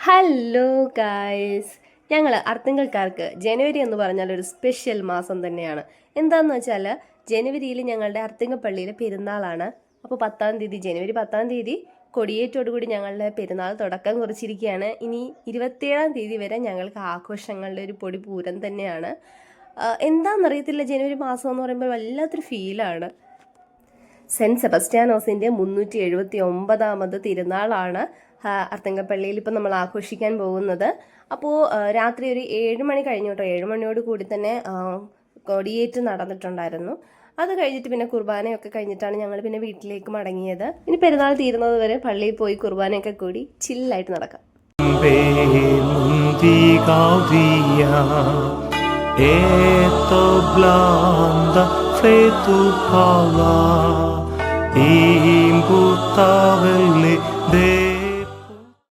Hello guys, ഞങ്ങൾ അർത്തുങ്കൽക്കാർക്ക് ജനുവരി എന്ന് പറഞ്ഞാൽ ഒരു സ്പെഷ്യൽ മാസം തന്നെയാണ്. എന്താണെന്ന് വെച്ചാൽ ജനുവരിയിൽ ഞങ്ങളുടെ അർത്തുങ്കൽ പള്ളിയിലെ പെരുന്നാളാണ്. അപ്പോൾ 10-ാം തീയതി, ജനുവരി 10-ാം തീയതി കൊടിയേറ്റോടുകൂടി ഞങ്ങളുടെ പെരുന്നാൾ തുടക്കം കുറിച്ചിരിക്കുകയാണ്. ഇനി 27-ാം തീയതി വരെ ഞങ്ങൾക്ക് ആഘോഷങ്ങളുടെ ഒരു പൊടി പൂരം തന്നെയാണ്. എന്താണെന്നറിയത്തില്ല, ജനുവരി മാസം എന്ന് പറയുമ്പോൾ വല്ലാത്തൊരു ഫീലാണ്. സെൻറ്റ് സെബസ്റ്റ്യാനോസിൻ്റെ 379ാമത് തിരുനാളാണ് അർത്തുങ്കൽ ഇപ്പം നമ്മൾ ആഘോഷിക്കാൻ പോകുന്നത്. അപ്പോൾ രാത്രി ഒരു 7 മണി കഴിഞ്ഞു കേട്ടോ. 7 മണിയോട് കൂടി തന്നെ കൊടിയേറ്റ് നടന്നിട്ടുണ്ടായിരുന്നു. അത് കഴിഞ്ഞിട്ട് പിന്നെ കുർബാനയൊക്കെ കഴിഞ്ഞിട്ടാണ് ഞങ്ങൾ പിന്നെ വീട്ടിലേക്ക് മടങ്ങിയത്. ഇനി പെരുന്നാൾ തീരുന്നത് വരെ പള്ളിയിൽ പോയി കുർബാനയൊക്കെ കൂടി ചില്ലായിട്ട് നടക്കാം. Imbuttavelle